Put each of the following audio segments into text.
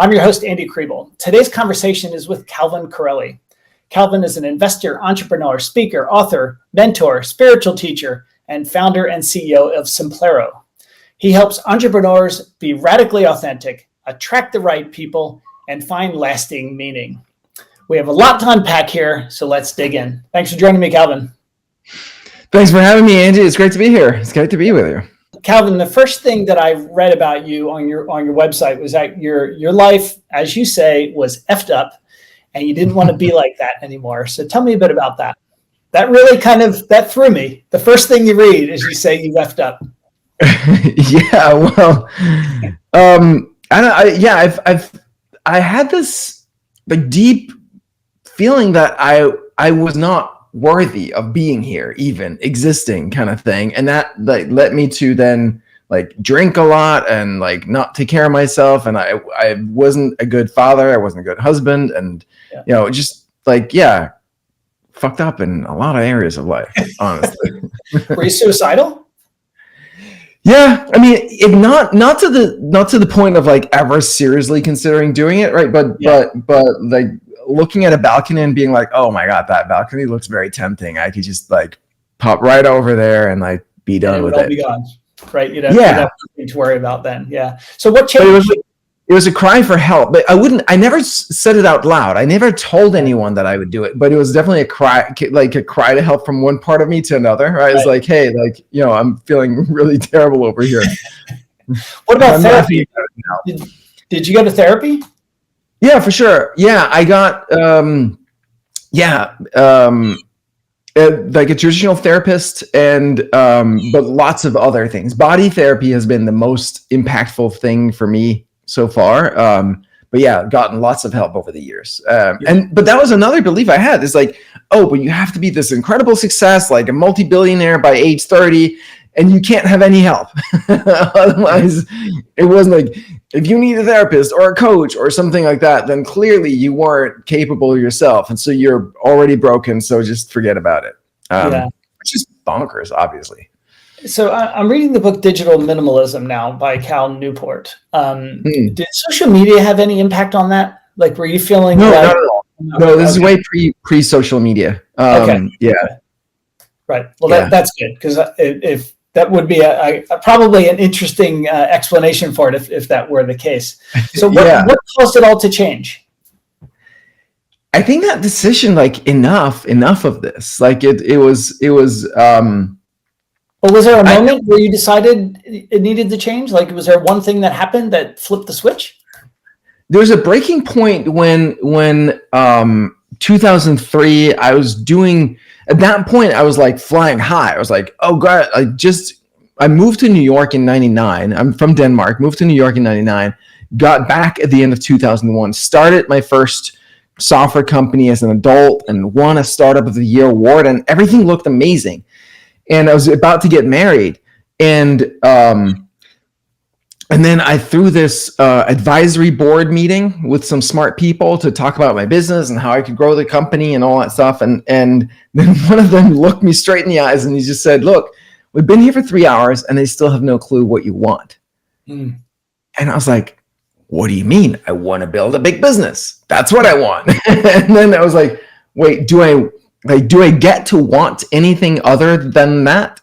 I'm your host, Andy Kriebel. Today's conversation is with Calvin Correli. Calvin is an investor, entrepreneur, speaker, author, mentor, spiritual teacher, and founder and CEO of Simplero. He helps entrepreneurs be radically authentic, attract the right people, and find lasting meaning. We have a lot to unpack here, so let's dig in. Thanks for joining me, Calvin. Thanks for having me, Andy. It's great to be here. It's great to be with you. Calvin, the first thing that I read about you on your website was that your life, as you say, was effed up, and you didn't want to be like that anymore. So tell me a bit about that. That really that threw me. The first thing you read is you say you effed up. Yeah, well, I had this deep feeling that I was not worthy of being here, even existing, kind of thing, and that led me to then drink a lot and not take care of myself, and I wasn't a good father, I wasn't a good husband, and just fucked up in a lot of areas of life, honestly. Were you suicidal? Yeah, I mean, not to the point of ever seriously considering doing it, right? But looking at a balcony and being like, oh my God, that balcony looks very tempting. I could just pop right over there and be done with it. Be gone, right? You'd have nothing to worry about then. Yeah. So what changed? It was a cry for help, but I never said it out loud. I never told anyone that I would do it, but it was definitely a cry to help from one part of me to another. Right? It's like, hey, I'm feeling really terrible over here. What about therapy? Did you go to therapy? Yeah, for sure. Yeah, I got a traditional therapist and but lots of other things. Body therapy has been the most impactful thing for me so far. But yeah, gotten lots of help over the years. But that was another belief I had. It's but you have to be this incredible success, like a multi-billionaire by age 30, and you can't have any help. Otherwise, it wasn't if you need a therapist or a coach or something like that, then clearly you weren't capable yourself. And so you're already broken. So just forget about it. Which is bonkers, obviously. So I'm reading the book Digital Minimalism now by Cal Newport. Did social media have any impact on that? Were you feeling? No, not at all. No, this is way pre-social media. Okay. Yeah. Right. Well, that's good, because if that would be probably an interesting explanation for it if that were the case. So what caused it all to change? I think that decision, enough of this. It was. Well, was there a moment where you decided it needed to change? Was there one thing that happened that flipped the switch? There was a breaking point when 2003, I was doing. At that point, I was flying high. I was oh God, I moved to New York in 99. I'm from Denmark, moved to New York in 99, got back at the end of 2001, started my first software company as an adult and won a Startup of the Year award, and everything looked amazing. And I was about to get married, and then I threw this advisory board meeting with some smart people to talk about my business and how I could grow the company and all that stuff. And then one of them looked me straight in the eyes and he just said, look, we've been here for 3 hours and they still have no clue what you want. And I was like, what do you mean? I want to build a big business. That's what I want. And then I was like, wait, do I get to want anything other than that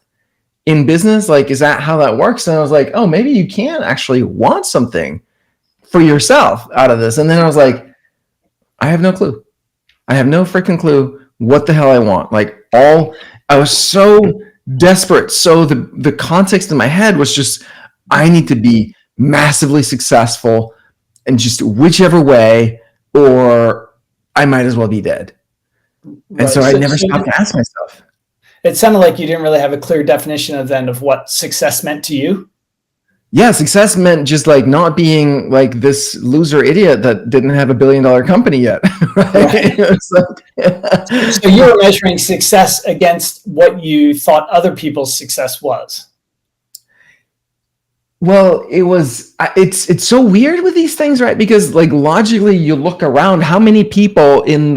in business? Is that how that works? And I was like, oh, maybe you can actually want something for yourself out of this. And then I was like, I have no clue. I have no freaking clue what the hell I want. I was so desperate. So the context in my head was just, I need to be massively successful and just whichever way, or I might as well be dead. Right. And so I never stopped to ask myself. It sounded like you didn't really have a clear definition of what success meant to you. Yeah, success meant just not being this loser idiot that didn't have $1 billion company yet. Right? So you were measuring success against what you thought other people's success was. Well, it's so weird with these things, right? Because logically you look around, how many people in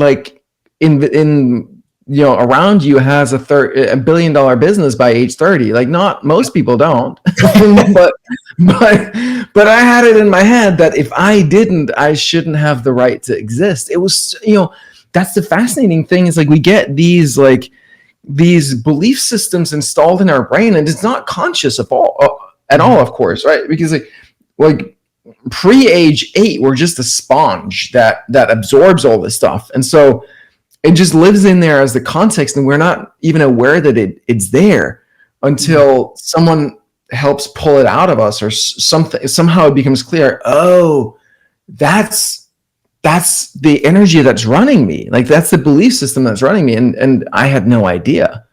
around you has $1 billion business by age 30. Like, not most people don't, but I had it in my head that if I didn't, I shouldn't have the right to exist. It was, that's the fascinating thing, is like, we get these belief systems installed in our brain, and it's not conscious at all, of course, right? Because like pre-age 8, we're just a sponge that absorbs all this stuff, and so it just lives in there as the context, and we're not even aware that it's there until someone helps pull it out of us, or somehow it becomes clear. Oh, that's the energy that's running me. Like, that's the belief system that's running me, and I had no idea.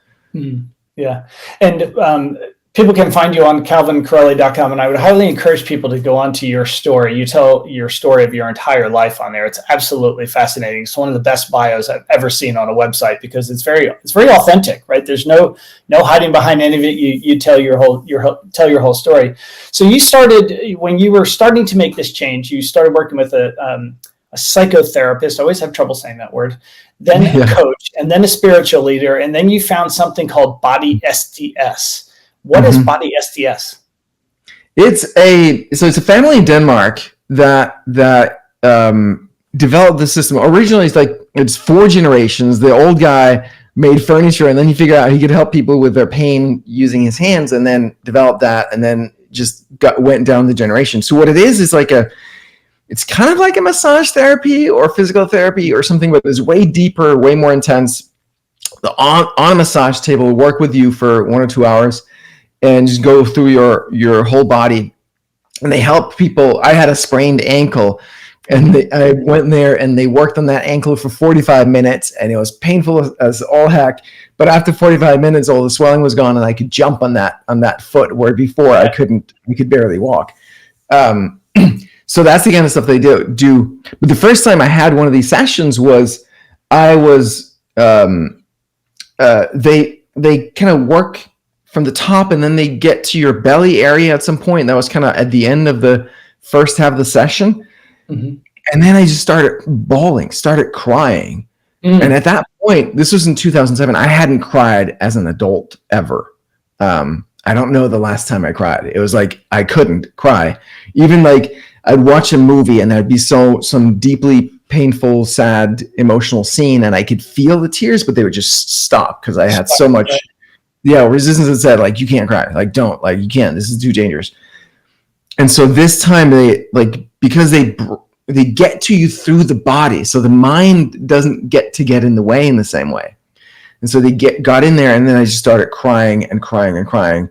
Yeah, and people can find you on calvincorreli.com, and I would highly encourage people to go onto your story. You tell your story of your entire life on there. It's absolutely fascinating. It's one of the best bios I've ever seen on a website, because it's very authentic, right? There's no hiding behind any of it. You tell your whole story. So you started, when you were starting to make this change, you started working with a psychotherapist. I always have trouble saying that word. Then a coach, and then a spiritual leader, and then you found something called Body SDS. What is Body SDS? It's a family in Denmark that developed the system. Originally, it's 4 generations. The old guy made furniture, and then he figured out he could help people with their pain using his hands, and then developed that, and then just went down the generation. So what it is it's kind of like a massage therapy or physical therapy or something, but it's way deeper, way more intense. On a massage table, we'll work with you for 1 or 2 hours and just go through your whole body. And they help people. I had a sprained ankle, and I went there and they worked on that ankle for 45 minutes, and it was painful as all heck. But after 45 minutes, all the swelling was gone, and I could jump on that foot, where before I couldn't. We could barely walk. So that's the kind of stuff they do. But the first time I had one of these sessions was, they kind of work from the top, and then they get to your belly area at some point. That was kind of at the end of the first half of the session. And then I just started bawling, started crying. And at that point, this was in 2007, I hadn't cried as an adult ever. I don't know the last time I cried. It was like, I couldn't cry. Even like, I'd watch a movie and there'd be some deeply painful, sad, emotional scene, and I could feel the tears, but they would just stop because I had so much resistance that said, like, you can't cry, like, don't, like, you can't, this is too dangerous. And so this time because they get to you through the body, so the mind doesn't get in the way in the same way. And so they got in there, and then I just started crying and crying and crying,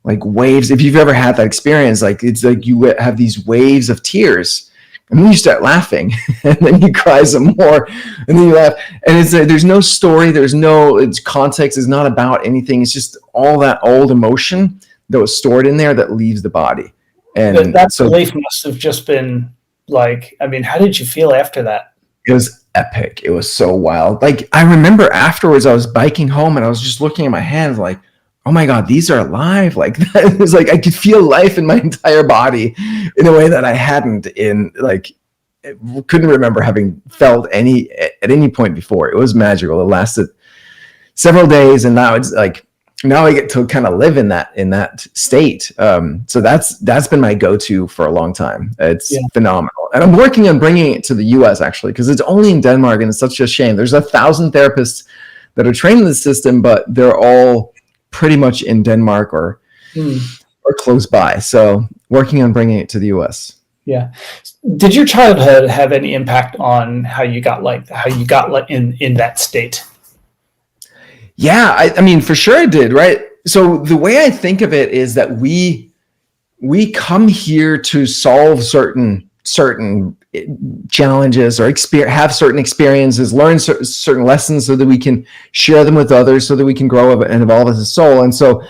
like waves. If you've ever had that experience, like, it's like you have these waves of tears, and then you start laughing, and then you cry some more, and then you laugh. And it's there's no story, it's context, it's not about anything. It's just all that old emotion that was stored in there that leaves the body. And that belief must have just been like, I mean, how did you feel after that? It was epic. It was so wild. Like, I remember afterwards, I was biking home, and I was just looking at my hands like, oh my God, these are alive. Like, it was like I could feel life in my entire body in a way that I hadn't couldn't remember having felt at any point before. It was magical. It lasted several days, and now it's like, now I get to kind of live in that state. So that's been my go-to for a long time. It's phenomenal. And I'm working on bringing it to the US, actually, because it's only in Denmark, and it's such a shame. There's 1,000 therapists that are trained in the system, but they're all pretty much in Denmark or close by. So working on bringing it to the US. Yeah. Did your childhood have any impact on how you got in that state? Yeah, I mean, for sure it did, right? So the way I think of it is that we come here to solve certain challenges, or have certain experiences, learn certain lessons, so that we can share them with others, so that we can grow and evolve as a soul. And so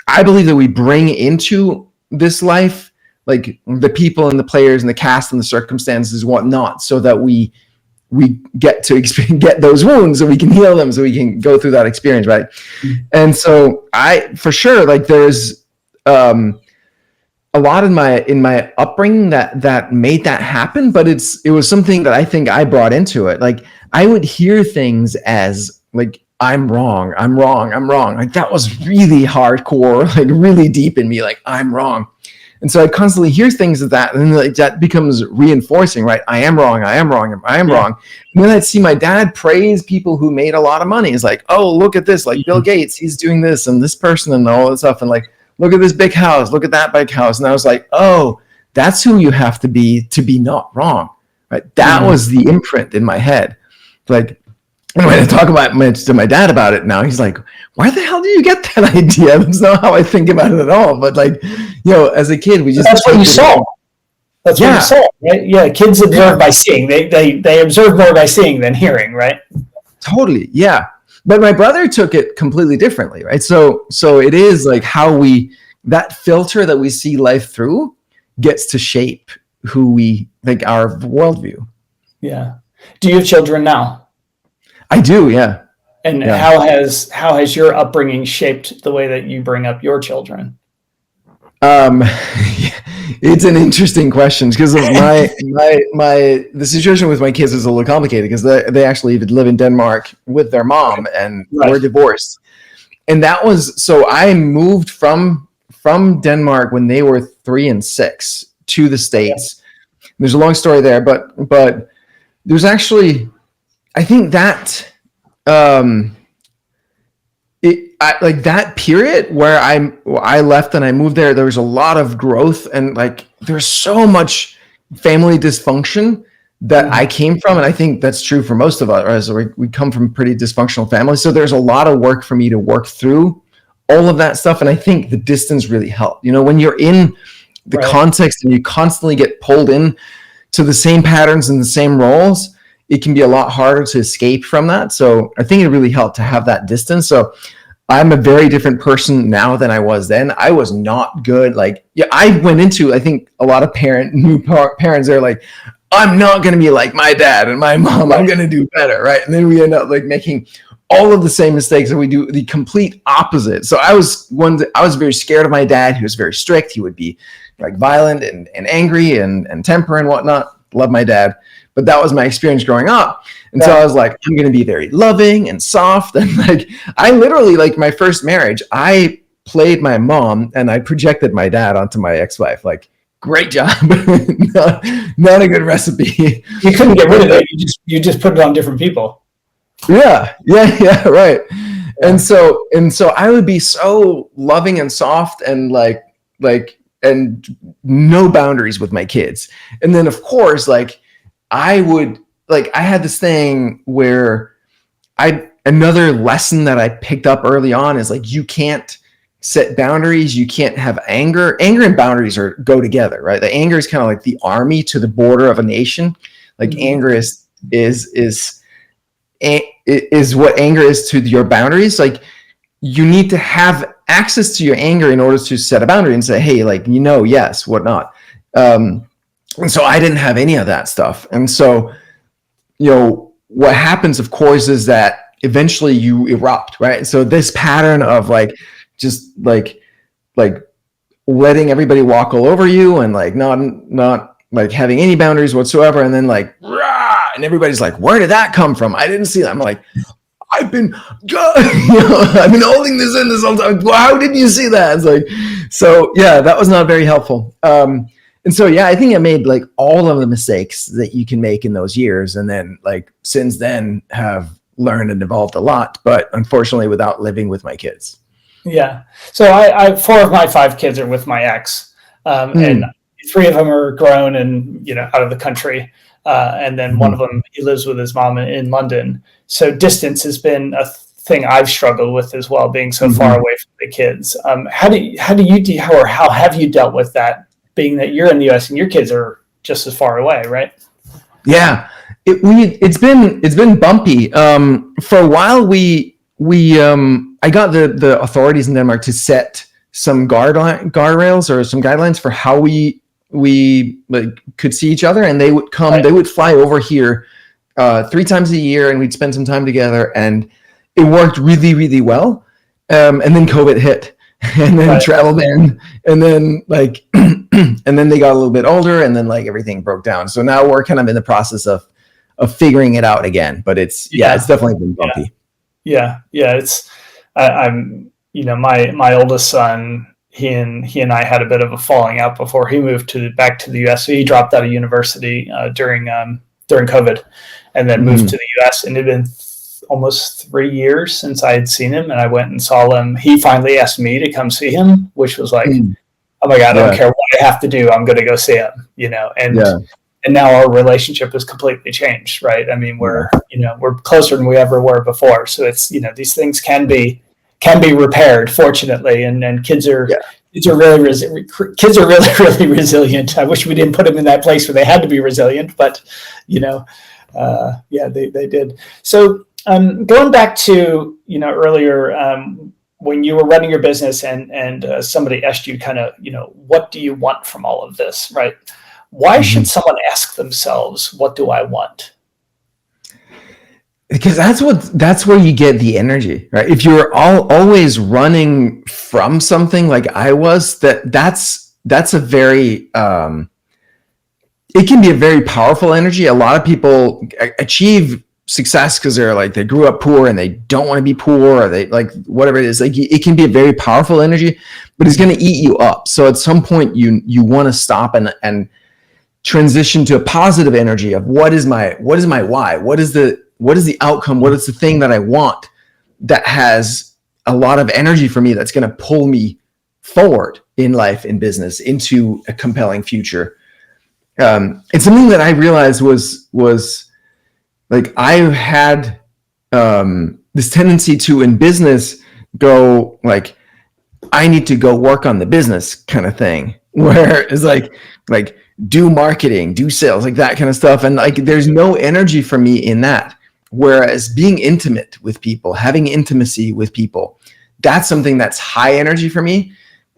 I believe that we bring into this life, like, the people and the players and the cast and the circumstances and whatnot, so that we get to get those wounds, so we can heal them, so we can go through that experience, right? And so for sure, like, there's a lot in my upbringing that made that happen, but it was something that I think I brought into it. Like, I would hear things as, like, I'm wrong. Like that was really hardcore, like really deep in me, like I'm wrong. And so I constantly hear things of that, and like that becomes reinforcing, right? I am wrong. wrong. And then I'd see my dad praise people who made a lot of money. It's like, oh, look at this, like Bill Gates, he's doing this, and this person, and all this stuff, and like, look at this big house, look at that big house. And I was like, oh, that's who you have to be not wrong, right? That was the imprint in my head. Like, and when I talk about to my dad about it now, he's like, where the hell do you get that idea? That's not how I think about it at all. But like, as a kid, we just... That's what you saw. That's what you saw, right? Yeah, kids observe by seeing. They observe more by seeing than hearing, right? Totally, yeah. But my brother took it completely differently, right? So it is like how that filter that we see life through gets to shape who we think our worldview. Yeah. Do you have children now? I do, yeah. And how has your upbringing shaped the way that you bring up your children? It's an interesting question because the situation with my kids is a little complicated because they actually live in Denmark with their mom and we're divorced. And that was, so I moved from Denmark when they were 3 and 6 to the States. Yeah. There's a long story there, but there's actually, I think that like that period where I left and I moved there was a lot of growth, and like there's so much family dysfunction that I came from, and I think that's true for most of us. We come from pretty dysfunctional families, so there's a lot of work for me to work through all of that stuff, and I think the distance really helped. When you're in the context and you constantly get pulled in to the same patterns and the same roles, it can be a lot harder to escape from that. So I think it really helped to have that distance. So I'm a very different person now than I was then. I was not good. Like, I went into, I think a lot of new parents are like, I'm not going to be like my dad and my mom. I'm going to do better. Right. And then we end up like making all of the same mistakes, and we do the complete opposite. So I was very scared of my dad. He was very strict. He would be like violent and angry and temper and whatnot. Love my dad. But that was my experience growing up. And so I was like, I'm going to be very loving and soft. And like, I literally, like my first marriage, I played my mom and I projected my dad onto my ex-wife. Like, great job. not a good recipe. You couldn't get rid of it. You just put it on different people. Yeah, right. And so I would be so loving and soft and like, and no boundaries with my kids. And then of course, like, I had this thing where another lesson that I picked up early on is like, you can't set boundaries. You can't have anger. Anger and boundaries go together, right? The anger is kind of like the army to the border of a nation. Like anger is what anger is to your boundaries. Like, you need to have access to your anger in order to set a boundary and say, hey, like, yes, whatnot. And so I didn't have any of that stuff. And so, what happens, of course, is that eventually you erupt, right? So this pattern of like, just like letting everybody walk all over you and like not like having any boundaries whatsoever. And then like, rah, and everybody's like, where did that come from? I didn't see that. I'm like, I've been holding this in this whole time. Well, how did you see that? It's like, so yeah, that was not very helpful. And so, I think I made like all of the mistakes that you can make in those years. And then like since then have learned and evolved a lot, but unfortunately without living with my kids. Yeah. So I 4 of my 5 kids are with my ex, and 3 of them are grown and, out of the country. And then one of them, he lives with his mom in London. So distance has been a thing I've struggled with as well, being so far away from the kids. How have you dealt with that, being that you're in the US and your kids are just as far away, right? Yeah, it's been bumpy. For a while, I got the authorities in Denmark to set some guardrails or some guidelines for how we like could see each other, and they would come. Right. They would fly over here 3 times a year, and we'd spend some time together, and it worked really, really well. And then COVID hit. And then travel ban, and then like, and then they got a little bit older, and then like everything broke down. So now we're kind of in the process of figuring it out again. But it's definitely been bumpy. Yeah. Yeah. I'm, my oldest son, he and I had a bit of a falling out before he moved back to the U.S. So he dropped out of university during COVID, and then moved to the U.S. And it had been almost 3 years since I had seen him, and I went and saw him. He finally asked me to come see him, which was like, oh my God, I don't care what I have to do, I'm going to go see him. And now our relationship has completely changed, right? I mean, we're closer than we ever were before. So it's, these things can be repaired, fortunately, and kids are really really resilient. I wish we didn't put them in that place where they had to be resilient, but they did. So going back to earlier, when you were running your business and somebody asked you kind of, what do you want from all of this, right? Why should someone ask themselves, what do I want? Because that's where you get the energy, right? If you're always running from something like I was, that's a very, it can be a very powerful energy. A lot of people achieve success because they grew up poor and they don't want to be poor, or they whatever it is. It can be a very powerful energy, but it's going to eat you up. So at some point you want to stop and transition to a positive energy of what is my why? What is the outcome? What is the thing that I want that has a lot of energy for me, that's going to pull me forward in life, in business, into a compelling future? It's something that I realized was like I had this tendency to, in business, go like, I need to go work on the business kind of thing, where it's like do marketing, do sales, like that kind of stuff. And there's no energy for me in that. Whereas being intimate with people, having intimacy with people, that's something that's high energy for me.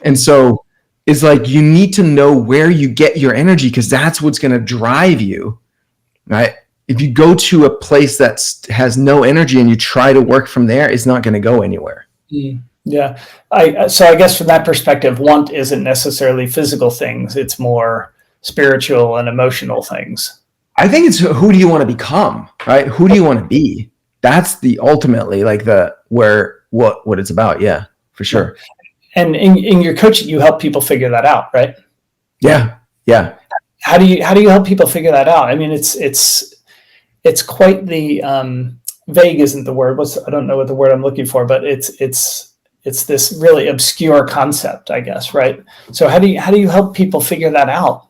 And so it's like, you need to know where you get your energy, because that's what's going to drive you, right? If you go to a place that has no energy and you try to work from there, it's not going to go anywhere. Yeah. So I guess from that perspective, want isn't necessarily physical things. It's more spiritual and emotional things. I think it's who do you want to become, right? Who do you want to be? That's the ultimately what it's about. Yeah, for sure. And in your coaching, you help people figure that out, right? Yeah. How do you help people figure that out? I mean, it's quite the vague isn't the word. I don't know what the word I'm looking for, but it's this really obscure concept, I guess, right? So how do you help people figure that out?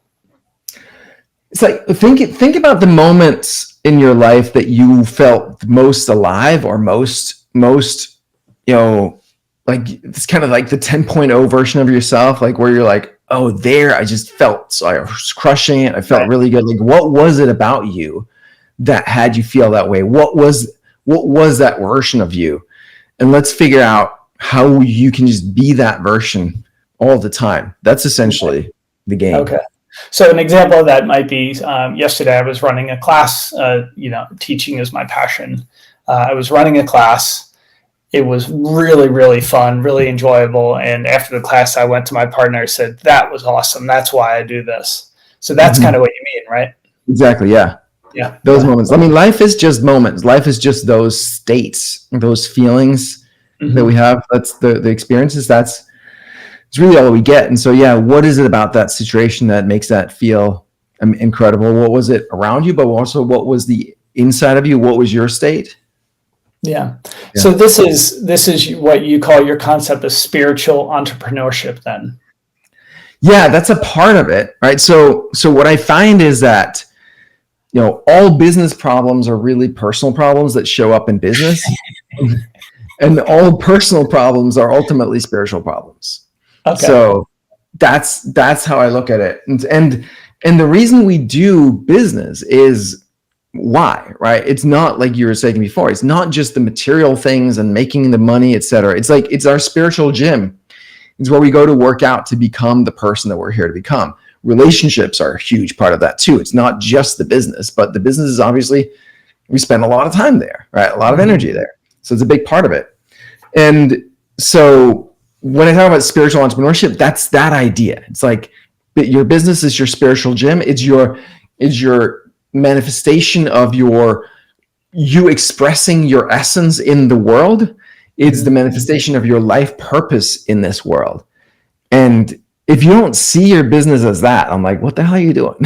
It's like, think about the moments in your life that you felt most alive, or most, like it's kind of like the 10.0 version of yourself, like where you're like, oh, there, I just felt, so I was crushing it. I felt really good. Like, what was it about you that had you feel that way? What was that version of you? And let's figure out how you can just be that version all the time. That's essentially the game. Okay. So an example of that might be, yesterday I was running a class, teaching is my passion. I was running a class. It was really, really fun, really enjoyable. And after the class, I went to my partner and said, that was awesome. That's why I do this. So that's kind of what you mean, right? Exactly. Yeah. Yeah. Those moments. I mean, life is just moments. Life is just those states, those feelings that we have. That's the experiences. It's really all we get. And so, yeah, what is it about that situation that makes that feel incredible? What was it around you, but also what was the inside of you? What was your state? Yeah. So this is what you call your concept of spiritual entrepreneurship then. Yeah, that's a part of it, right? So what I find is that, all business problems are really personal problems that show up in business. And all personal problems are ultimately spiritual problems. Okay. So that's how I look at it. And the reason we do business is why, right? It's not like you were saying before. It's not just the material things and making the money, etc. It's like, it's our spiritual gym. It's where we go to work out to become the person that we're here to become. Relationships are a huge part of that too. It's not just the business, but the business is obviously, we spend a lot of time there, right? A lot of energy there. So it's a big part of it. And so when I talk about spiritual entrepreneurship, that's that idea. It's like your business is your spiritual gym. It's your manifestation of your you expressing your essence in the world is the manifestation of your life purpose in this world. And if you don't see your business as that, I'm like, what the hell are you doing?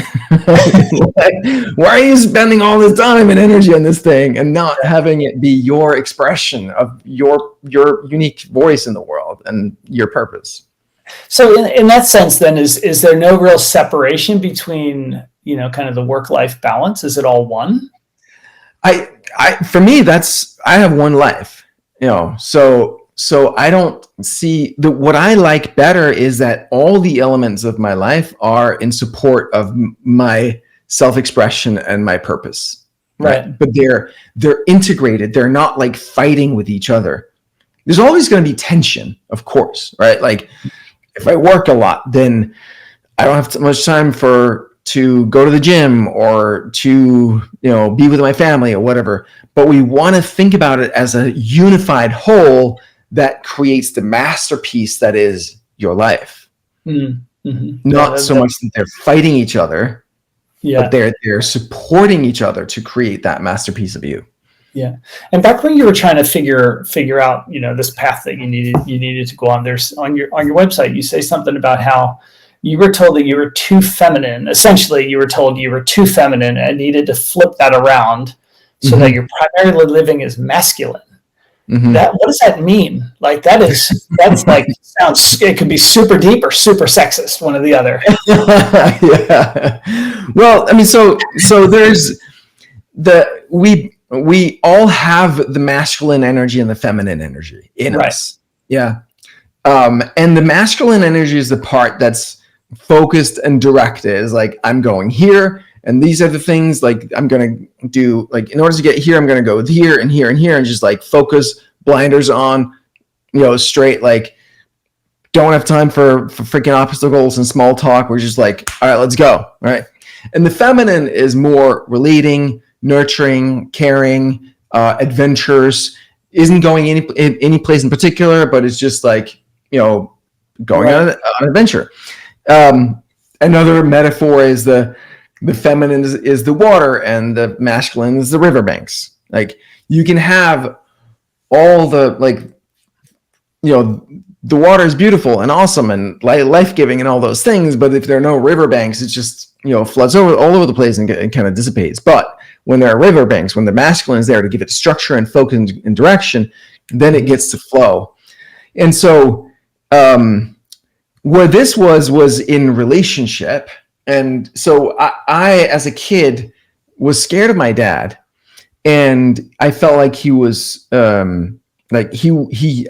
Why are you spending all this time and energy on this thing and not having it be your expression of your unique voice in the world and your purpose? So in that sense, then, is there no real separation between, kind of the work-life balance? Is it all one? For me, I have one life, so I don't see what I like better is that all the elements of my life are in support of my self-expression and my purpose. Right. But they're integrated. They're not like fighting with each other. There's always going to be tension, of course, right? Like if I work a lot, then I don't have much time to go to the gym or to, be with my family or whatever. But we want to think about it as a unified whole that creates the masterpiece that is your life. Not so much that they're fighting each other, but they're supporting each other to create that masterpiece of you. Yeah. And back when you were trying to figure out, this path that you needed to go on, there's on your website, you say something about how you were told that you were too feminine. Essentially, you were told you were too feminine and needed to flip that around so that you're primarily living as masculine. What does that mean? Like that's like sounds. It could be super deep or super sexist, one or the other. Yeah. Well, I mean, so there's we all have the masculine energy and the feminine energy in us. Yeah. And the masculine energy is the part that's focused and directed. Is like, I'm going here, and these are the things like I'm going to do. Like in order to get here, I'm going to go here and here and here, and just like focus, blinders on, straight. Like don't have time for freaking obstacles and small talk. We're just like, all right, let's go. Right. And the feminine is more relating, nurturing, caring, adventures. Isn't going any place in particular, but it's just like, going on an adventure. Another metaphor is the feminine is the water and the masculine is the riverbanks. Like you can have all the the water is beautiful and awesome and life-giving and all those things, but if there are no riverbanks, it just floods all over the place and kind of dissipates. But when there are riverbanks, when the masculine is there to give it structure and focus and direction, then it gets to flow. And so where this was in relationship. And so I, as a kid, was scared of my dad, and I felt like he was like he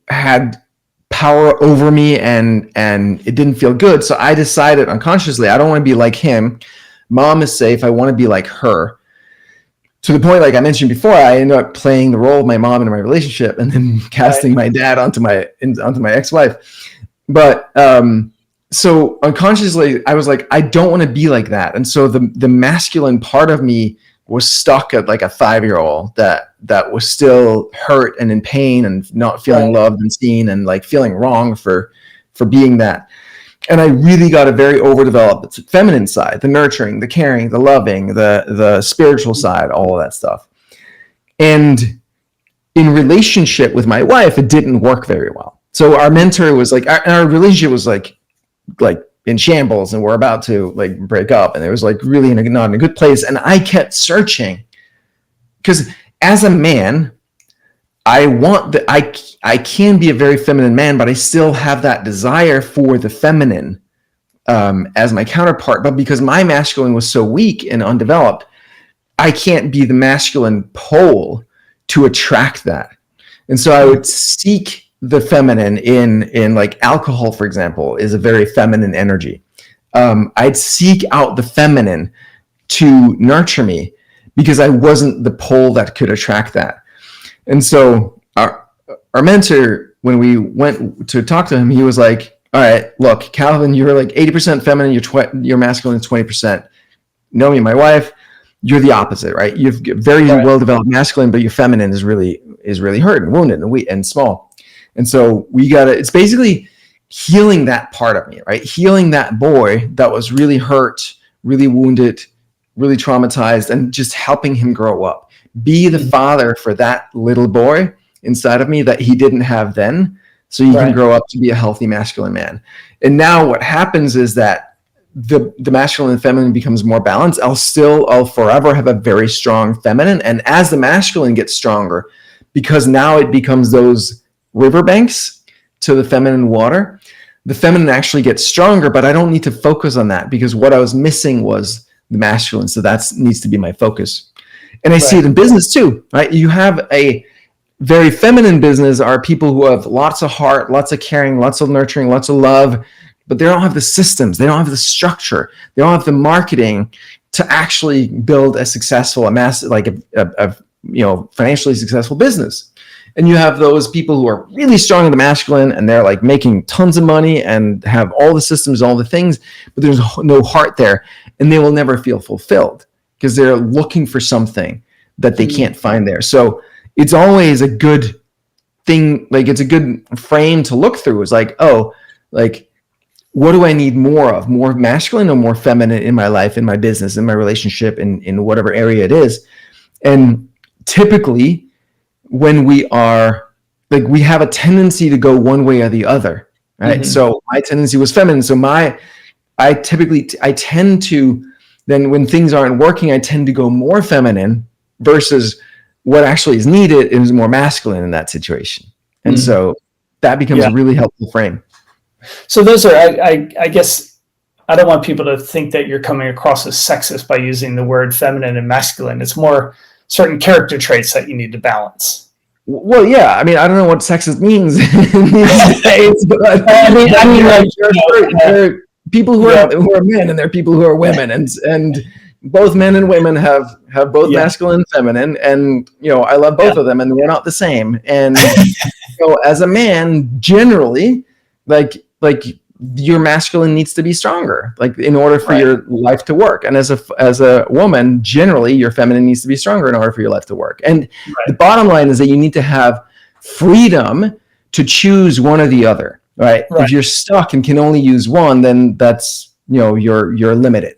had power over me, and it didn't feel good. So I decided unconsciously, I don't want to be like him. Mom is safe. I want to be like her. To the point, like I mentioned before, I ended up playing the role of my mom in my relationship, and then casting my dad onto my ex-wife. But so unconsciously, I was like, I don't want to be like that. And so the masculine part of me was stuck at like a 5-year-old that was still hurt and in pain and not feeling loved and seen and like feeling wrong for being that. And I really got a very overdeveloped feminine side, the nurturing, the caring, the loving, the spiritual side, all of that stuff. And in relationship with my wife, it didn't work very well. So our mentor was like, our relationship was like in shambles, and we're about to like break up, and it was like really not in a good place. And I kept searching, because as a man, I want that I can be a very feminine man, but I still have that desire for the feminine as my counterpart. But because my masculine was so weak and undeveloped, I can't be the masculine pole to attract that. And so I would seek the feminine in like alcohol, for example, is a very feminine energy. I'd seek out the feminine to nurture me because I wasn't the pole that could attract that. And so our mentor, when we went to talk to him, he was like, all right, look, Calvin, you're like 80% feminine, you're masculine 20%. Know me, my wife, you're the opposite, right? You've very well-developed masculine, but your feminine is really hurt and wounded and weak and small. And so it's basically healing that part of me, right? Healing that boy that was really hurt, really wounded, really traumatized, and just helping him grow up. be the father for that little boy inside of me that he didn't have then, so he can grow up to be a healthy masculine man. And now what happens is that the masculine and feminine becomes more balanced. I'll forever have a very strong feminine. And as the masculine gets stronger, because now it becomes those riverbanks to the feminine water, the feminine actually gets stronger, but I don't need to focus on that because what I was missing was the masculine. So that needs to be my focus. And I see it in business too, right? You have a very feminine business are people who have lots of heart, lots of caring, lots of nurturing, lots of love, but they don't have the systems, they don't have the structure, they don't have the marketing to actually build a successful, financially successful business. And you have those people who are really strong in the masculine and they're like making tons of money and have all the systems, all the things, but there's no heart there, and they will never feel fulfilled because they're looking for something that they can't find there. So it's always a good thing, like it's a good frame to look through. It's like, what do I need more of? More masculine or more feminine in my life, in my business, in my relationship, in whatever area it is. And typically when we are like, we have a tendency to go one way or the other, right? So my tendency was feminine. So I tend to, then when things aren't working, I tend to go more feminine versus what actually is needed is more masculine in that situation. And so that becomes a really helpful frame. So those are, I guess, I don't want people to think that you're coming across as sexist by using the word feminine and masculine. It's more certain character traits that you need to balance. Well, yeah. I mean, I don't know what sexist means in these days, but there are people who are men and there are people who are women, and both men and women have both masculine and feminine, and I love both of them, and they're not the same. And as a man, generally, like your masculine needs to be stronger, like in order for your life to work. And as a woman, generally, your feminine needs to be stronger in order for your life to work. And the bottom line is that you need to have freedom to choose one or the other. Right? If you're stuck and can only use one, then that's you're limited.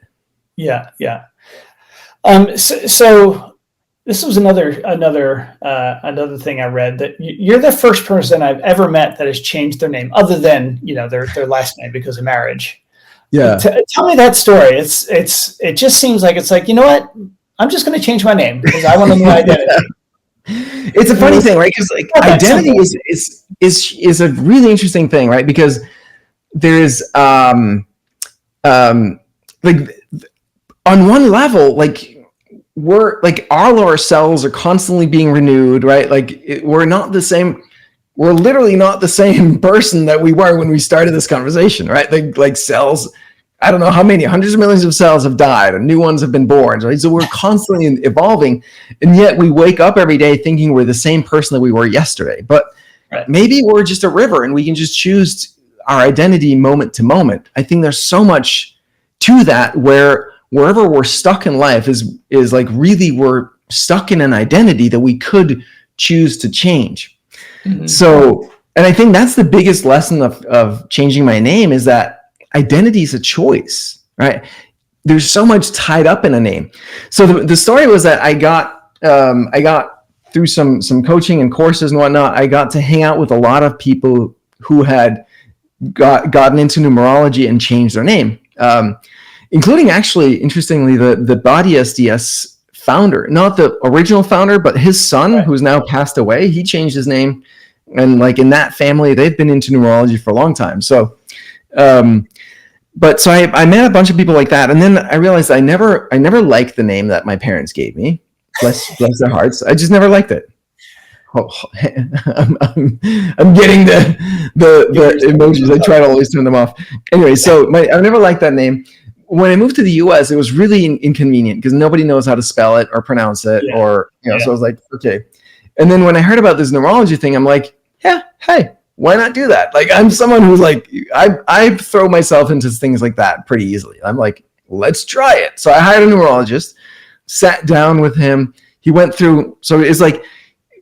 Yeah. So this was another thing I read, that you're the first person I've ever met that has changed their name, other than their last name because of marriage. Yeah. Tell me that story. It just seems like it's like, you know what? I'm just going to change my name because I want a new identity. It's a funny thing, right? Because like identity is a really interesting thing, right? Because there's like on one level, like we're like all our cells are constantly being renewed, right? Like we're not the same. We're literally not the same person that we were when we started this conversation, right? Like cells, I don't know how many hundreds of millions of cells have died and new ones have been born, right? So we're constantly evolving, and yet we wake up every day thinking we're the same person that we were yesterday. But maybe we're just a river and we can just choose our identity moment to moment. I think there's so much to that, where wherever we're stuck in life is like really we're stuck in an identity that we could choose to change. So, and I think that's the biggest lesson of changing my name, is that identity is a choice, right? There's so much tied up in a name. So the story was that I got through some coaching and courses and whatnot, I got to hang out with a lot of people who had gotten into numerology and changed their name, including actually, interestingly, the Body SDS founder, not the original founder, but his son, who's now passed away. He changed his name, and like in that family, they've been into numerology for a long time. So, but so I met a bunch of people like that, and then I realized I never liked the name that my parents gave me. Bless their hearts. I just never liked it. I'm getting the emojis. I try to always turn them off. Anyway, so I never liked that name. When I moved to the US, it was really inconvenient because nobody knows how to spell it or pronounce it, or so I was like, okay. And then when I heard about this numerology thing, I'm like, yeah, hey, why not do that? Like, I'm someone who's like, I throw myself into things like that pretty easily. I'm like, let's try it. So I hired a numerologist, sat down with him. He went through. So it's like,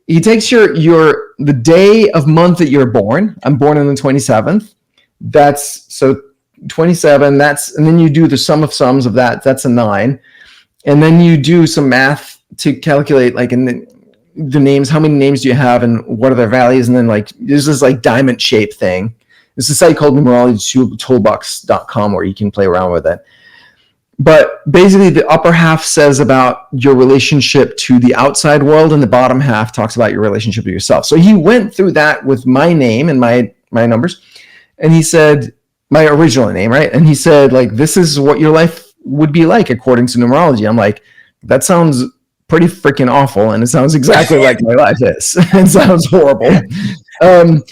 he takes the day of month that you're born. I'm born on the 27th. That's so 27. And then you do the sum of sums of that. That's a 9. And then you do some math to calculate like in the names, how many names do you have and what are their values? And then like there's this like diamond shape thing. There's a site called numerologytoolbox.com where you can play around with it. But basically the upper half says about your relationship to the outside world, and the bottom half talks about your relationship to yourself. So he went through that with my name and my numbers, and he said my original name, right? And he said like, this is what your life would be like according to numerology. I'm like, that sounds pretty freaking awful, and it sounds exactly like my life is. It sounds horrible. And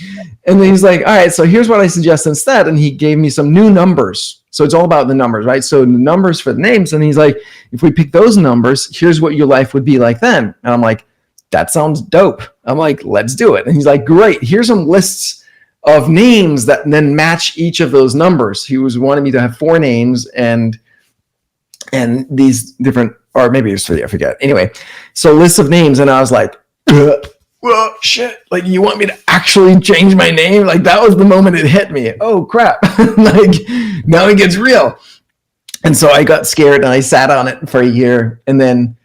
then he's like, all right, so here's what I suggest instead. And he gave me some new numbers. So it's all about the numbers, right? So the numbers for the names. And he's like, if we pick those numbers, here's what your life would be like then. And I'm like, that sounds dope. I'm like, let's do it. And he's like, great. Here's some lists of names that then match each of those numbers. He was wanting me to have 4 names and these different, or maybe it was 3, I forget. Anyway, so lists of names. And I was like, well, shit, like you want me to actually change my name? Like that was the moment it hit me. Oh crap. Like now it gets real. And so I got scared and I sat on it for a year, and then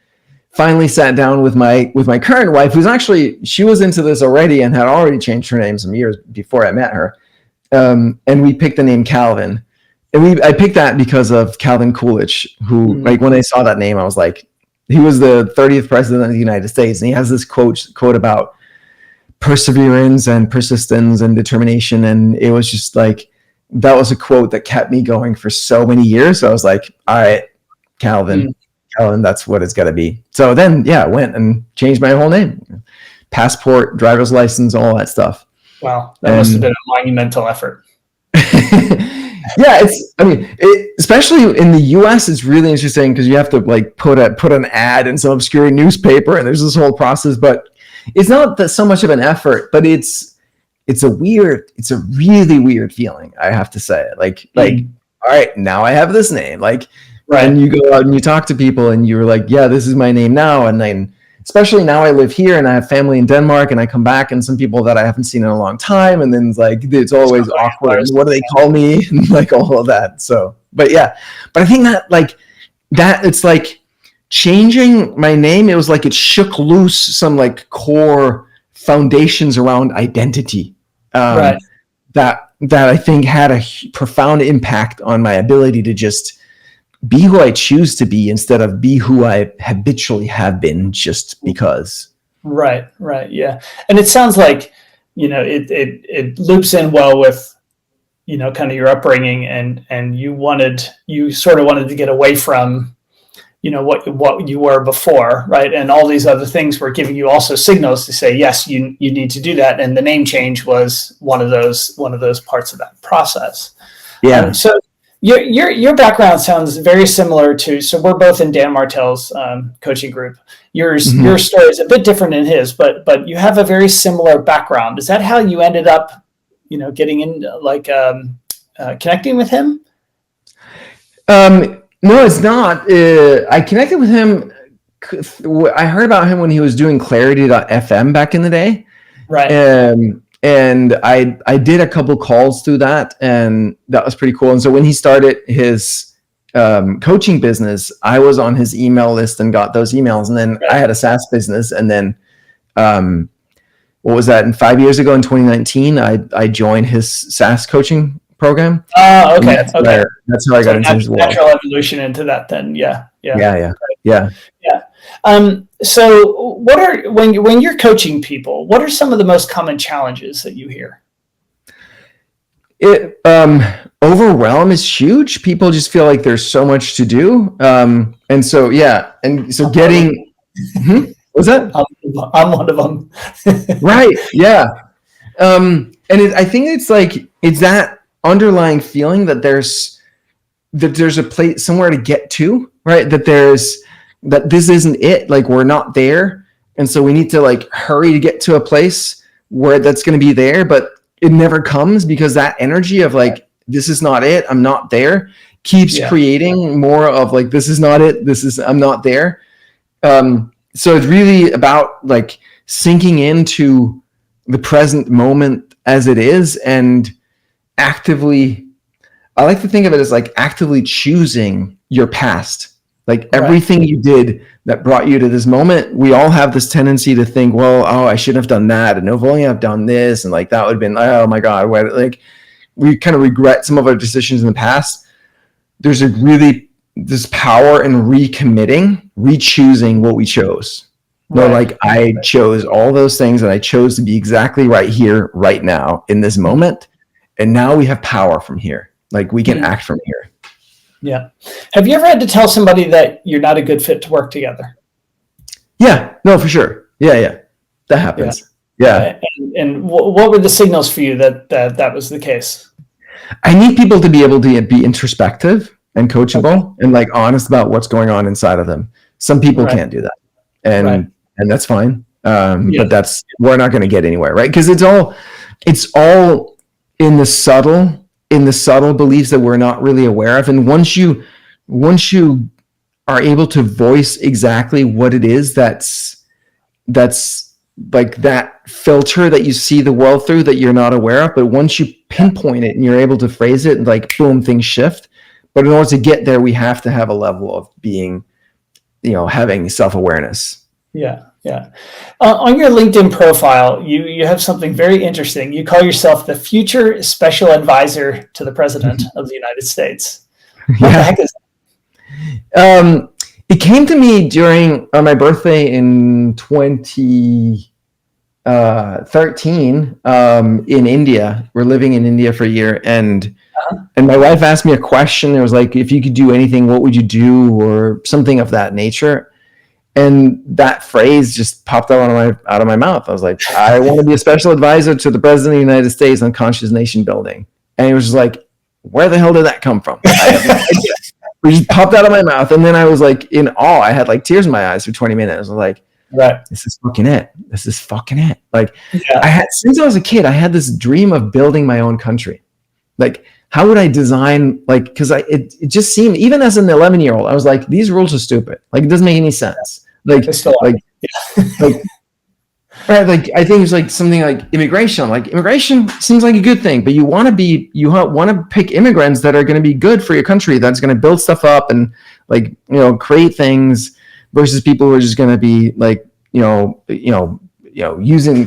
finally sat down with my current wife, who's actually, she was into this already and had already changed her name some years before I met her. And we picked the name Calvin. And I picked that because of Calvin Coolidge, who like when I saw that name, I was like, he was the 30th president of the United States. And he has this quote about perseverance and persistence and determination. And it was just like, that was a quote that kept me going for so many years. So I was like, all right, Calvin, that's what it's got to be. So then, yeah, I went and changed my whole name, passport, driver's license, all that stuff. Wow. That must have been a monumental effort. Yeah, especially in the US, it's really interesting because you have to like put an ad in some obscure newspaper, and there's this whole process. But it's not that so much of an effort, but it's a really weird feeling, I have to say. Like all right, now I have this name. Like, right. And you go out and you talk to people, and you're like, yeah, this is my name now. And then, especially now I live here and I have family in Denmark, and I come back and some people that I haven't seen in a long time, and then it's like it's always awkward. What do they call me? And like all of that. So, but I think that it's like changing my name. It was like it shook loose some like core foundations around identity. Right. That I think had a profound impact on my ability to just be who I choose to be instead of be who I habitually have been just because. Right. Yeah. And it sounds like, it loops in well with, kind of your upbringing and you sort of wanted to get away from, what you were before. Right. And all these other things were giving you also signals to say, yes, you need to do that. And the name change was one of those parts of that process. Yeah. So your background sounds very similar to, so we're both in Dan Martell's coaching group. Your story is a bit different than his, but you have a very similar background. Is that how you ended up, getting in, like connecting with him? No, it's not. I connected with him. I heard about him when he was doing Clarity.fm back in the day. Right. And I did a couple calls through that, and that was pretty cool. And so when he started his coaching business, I was on his email list and got those emails. And then I had a SaaS business. And then what was that? And 5 years ago in 2019, I joined his SaaS coaching program. Oh, okay. That's how I got into his world. Natural evolution into that then. Yeah. So when you're coaching people, what are some of the most common challenges that you hear? Overwhelm is huge. People just feel like there's so much to do. And so getting, what's that? I'm one of them. Right. Yeah. And I think it's that underlying feeling that there's a place somewhere to get to, right? That this isn't it. Like we're not there. And so we need to like hurry to get to a place where that's going to be there, but it never comes because that energy of like, this is not it, I'm not there, keeps creating more of like, this is not it, I'm not there. So it's really about like sinking into the present moment as it is and actively, I like to think of it as like actively choosing your past. Like everything you did that brought you to this moment, we all have this tendency to think, well, oh, I shouldn't have done that. And if only I've done this. And like, that would have been, oh my God, what, like we kind of regret some of our decisions in the past. There's this power in recommitting, re-choosing what we chose. No, like I chose all those things and I chose to be exactly right here, right now in this moment. And now we have power from here. Like we can act from here. Yeah. Have you ever had to tell somebody that you're not a good fit to work together? Yeah, no, for sure. Yeah. That happens. Yeah. And what were the signals for you that was the case? I need people to be able to be introspective and coachable and like honest about what's going on inside of them. Some people can't do that. And that's fine. But we're not going to get anywhere, right? Because it's all in the subtle beliefs that we're not really aware of. And once you are able to voice exactly what it is that's like that filter that you see the world through that you're not aware of, but once you pinpoint it and you're able to phrase it, like boom, things shift. But in order to get there, we have to have a level of being, having self-awareness. Yeah. On your LinkedIn profile, you have something very interesting. You call yourself the future special advisor to the president of the United States. What the heck is that? It came to me during my birthday in 2013 in India. We're living in India for a year, and my wife asked me a question. It was like, if you could do anything, what would you do, or something of that nature. And that phrase just popped out of my mouth. I was like, I want to be a special advisor to the president of the United States on conscious nation building. And it was just like, where the hell did that come from? I have no idea. It just popped out of my mouth. And then I was like in awe. I had like tears in my eyes for 20 minutes. I was like, this is fucking it. This is fucking it. Like since I was a kid, I had this dream of building my own country. Like, how would I design, like, because it just seemed, even as an 11-year-old, I was like, these rules are stupid. Like, it doesn't make any sense. Like, right? Like, I think it's like something like immigration. Like, immigration seems like a good thing, but you want to pick immigrants that are going to be good for your country, that's going to build stuff up and like, create things, versus people who are just going to be like, using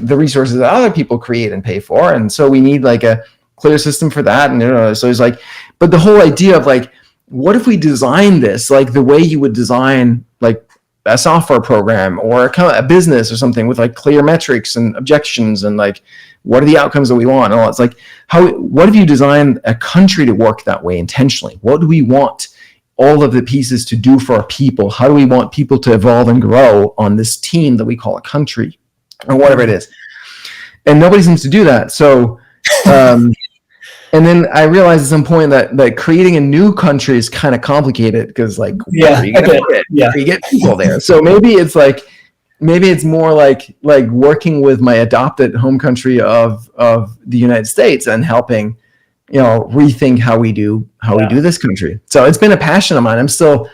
the resources that other people create and pay for. And so we need like a clear system for that. And so it's like, but the whole idea of like, what if we design this like the way you would design like a software program or a business or something, with like clear metrics and objections and like, what are the outcomes that we want? And all it's like, what if you design a country to work that way intentionally? What do we want all of the pieces to do for our people? How do we want people to evolve and grow on this team that we call a country, or whatever it is? And nobody seems to do that. So, and then I realized at some point that creating a new country is kind of complicated, because like, where you get people there. So maybe it's more like working with my adopted home country of the United States and helping, rethink how we do this country. So it's been a passion of mine. I'm still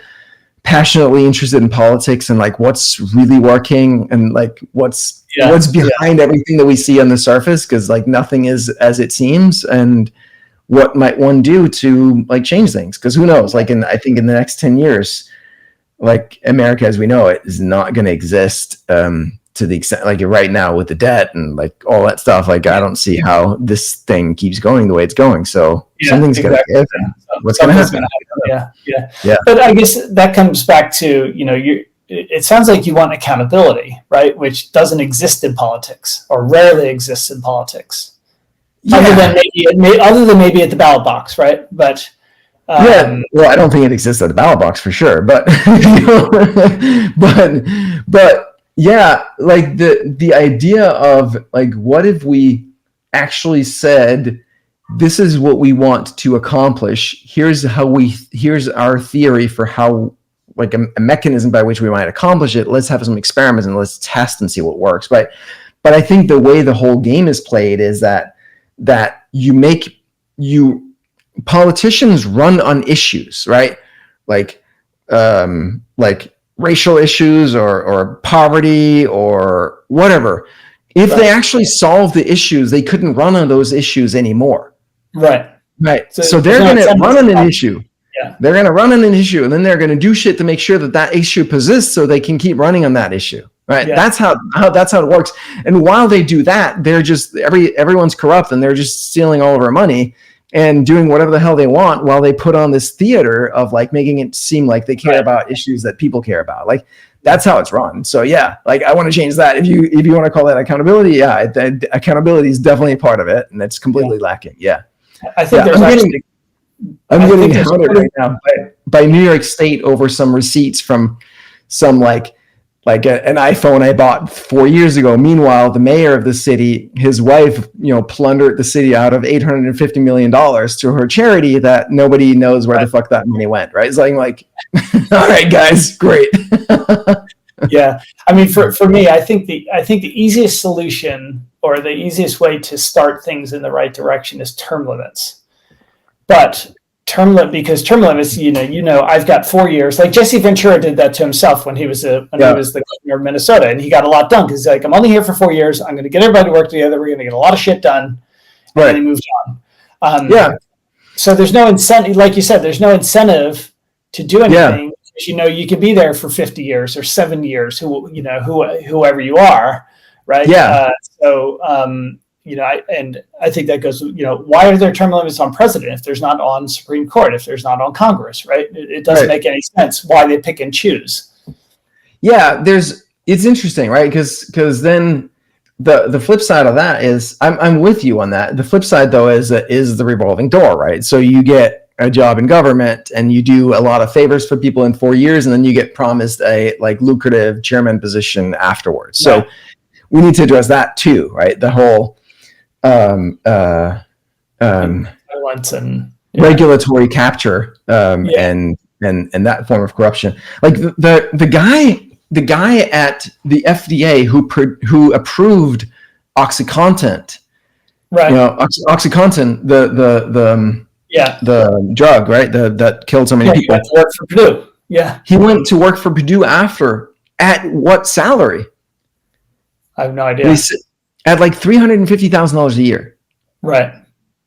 passionately interested in politics and like what's really working and like what's behind everything that we see on the surface, because like nothing is as it seems, and what might one do to like change things? Because who knows? Like, I think in the next 10 years, like America as we know it is not going to exist to the extent like right now with the debt and like all that stuff. Like, I don't see how this thing keeps going the way it's going. So something's going to give. What's going to happen? Yeah. But I guess that comes back to, it sounds like you want accountability, right? Which doesn't exist in politics, or rarely exists in politics. Other than maybe at the ballot box, right? But well, I don't think it exists at the ballot box for sure, but but yeah, like the idea of like, what if we actually said, this is what we want to accomplish. Here's our theory for how, like a mechanism by which we might accomplish it. Let's have some experiments and let's test and see what works. But I think the way the whole game is played is that politicians run on issues, right? Like racial issues or poverty or whatever. If they actually solve the issues, they couldn't run on those issues anymore. Right. So they're going to run on an issue. Yeah. They're going to run on an issue, and then they're going to do shit to make sure that that issue persists so they can keep running on that issue. Right. Yeah. That's how it works. And while they do that, they're just everyone's corrupt, and they're just stealing all of our money and doing whatever the hell they want while they put on this theater of like making it seem like they care about issues that people care about. Like, that's how it's run. So yeah, like I want to change that. If you want to call that accountability, yeah, accountability is definitely a part of it, and it's completely lacking. Yeah. I think I'm getting hounded right now by New York State over some receipts from some like an iPhone I bought 4 years ago. Meanwhile, the mayor of the city, his wife, plundered the city out of $850 million to her charity that nobody knows where the fuck that money went. Right? It's like, all right, guys, great. Yeah, I mean, for me, I think the easiest solution or the easiest way to start things in the right direction is term limits. But term limits, I've got 4 years. Like Jesse Ventura did that to himself when he was the governor of Minnesota, and he got a lot done because he's like, I'm only here for 4 years. I'm going to get everybody to work together. We're going to get a lot of shit done. And then he moved on. So there's no incentive, like you said, there's no incentive to do anything. Yeah. You can be there for 50 years or 7 years, whoever you are, right? Yeah. I think that goes, why are there term limits on president if there's not on Supreme Court, if there's not on Congress, right? It doesn't make any sense why they pick and choose. Yeah, it's interesting, right? Because then the flip side of that is, I'm with you on that. The flip side though is the revolving door, right? So you get a job in government and you do a lot of favors for people in 4 years, and then you get promised a lucrative chairman position afterwards. So we need to address that too, right? The whole regulatory capture and that form of corruption. Like the guy at the FDA who approved OxyContin, right? OxyContin, the drug, right? That killed so many people. He went to work for Purdue. Yeah. He went to work for Purdue after. At what salary? I have no idea. At like $350,000 a year. Right.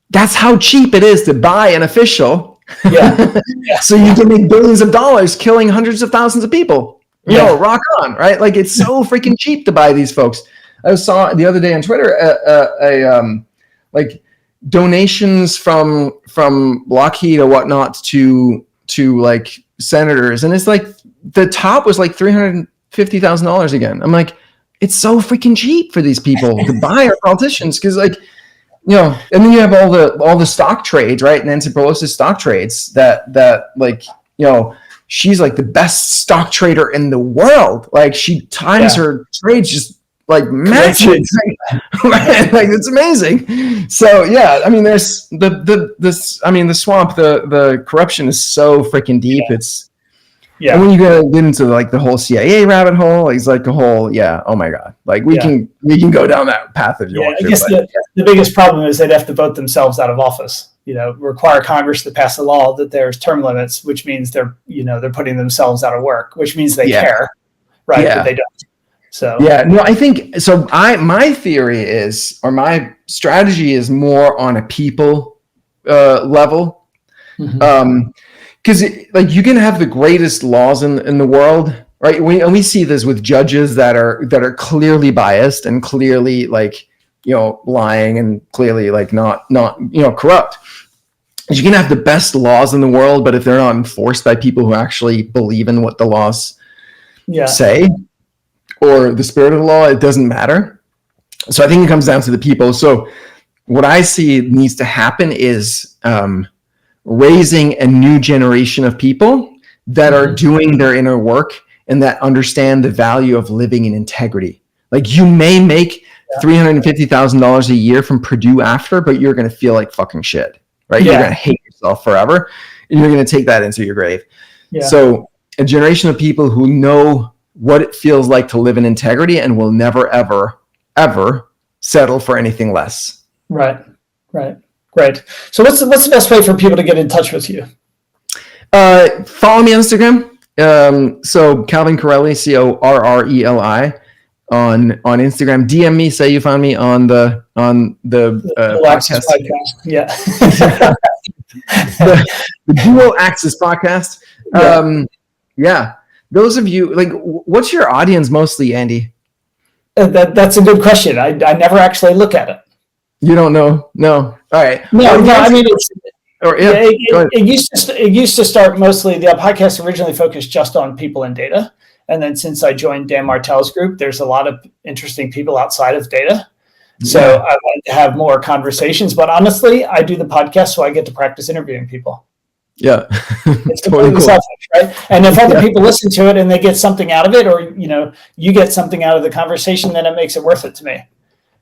That's how cheap it is to buy an official. Yeah. So you can make billions of dollars killing hundreds of thousands of people. Rock on, right? Like, it's so freaking cheap to buy these folks. I saw the other day on Twitter donations from Lockheed or whatnot to like senators, and it's like the top was like $350,000 again. I'm like, it's so freaking cheap for these people to buy our politicians, because and then you have all the stock trades, right? Nancy Pelosi's stock trades that she's like the best stock trader in the world. Like, she times her trades just like massive, right? Like, it's amazing. So yeah, I mean, there's the swamp, the corruption is so freaking deep. It's and when you get into like the whole CIA rabbit hole, it's like the whole oh my god, like we can go down that path if you want to. I guess the biggest problem is they'd have to vote themselves out of office. Require Congress to pass a law that there's term limits, which means they're putting themselves out of work, which means they care, right? But they don't. So I think so. My theory is, or my strategy is, more on a people level, because you can have the greatest laws in the world, right? We see this with judges that are clearly biased and clearly lying and clearly not corrupt. You can have the best laws in the world, but if they're not enforced by people who actually believe in what the laws say, or the spirit of the law, it doesn't matter. So I think it comes down to the people. So what I see needs to happen is raising a new generation of people that are doing their inner work and that understand the value of living in integrity. Like, you may make $350,000 a year from Purdue after, but you're going to feel like fucking shit, right? You're going to hate yourself forever, and you're going to take that into your grave. So a generation of people who know what it feels like to live in integrity and will never, ever, ever settle for anything less. Right. Great. So what's the best way for people to get in touch with you? Follow me on Instagram. So Calvin Correli, Correli, on Instagram. DM me, say you found me on the podcast. Yeah. the Dual Axis podcast. Yeah. Those of you, like, what's your audience mostly, Andy? That's a good question. I never actually look at it. You don't know? No. All right. No, I mean, it used to start mostly, the podcast originally focused just on people and data. And then since I joined Dan Martell's group, there's a lot of interesting people outside of data. So I wanted to have more conversations. But honestly, I do the podcast so I get to practice interviewing people. Yeah. It's completely selfish, right? And if other people listen to it and they get something out of it, or, you get something out of the conversation, then it makes it worth it to me.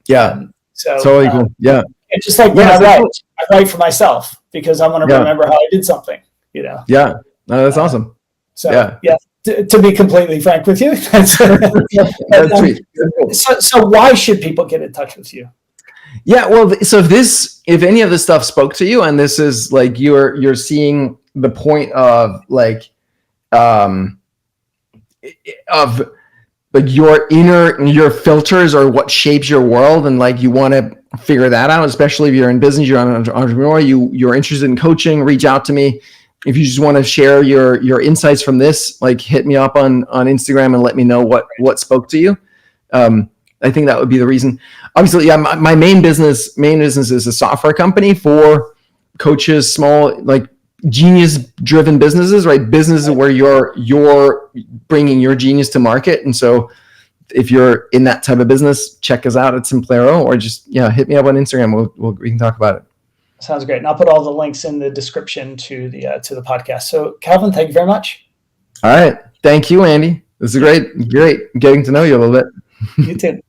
Yeah. So totally cool. Yeah. It's just like when I write for myself because I want to remember how I did something, Yeah. No, that's awesome. So to be completely frank with you, that's sweet. So why should people get in touch with you? Yeah, well, so if any of this stuff spoke to you, and this is like you're seeing the point of like your filters or what shapes your world, and like you want to figure that out, especially if you're in business, you're an entrepreneur, you're interested in coaching, reach out to me. If you just want to share your insights from this, like hit me up on Instagram and let me know what spoke to you. I think that would be the reason. Obviously, my main business is a software company for coaches, small, like genius-driven businesses, right? Businesses where you're bringing your genius to market. And so if you're in that type of business, check us out at Simplero, or just hit me up on Instagram. We can talk about it. Sounds great. And I'll put all the links in the description to the podcast. So Calvin, thank you very much. All right. Thank you, Andy. This is great getting to know you a little bit. You too.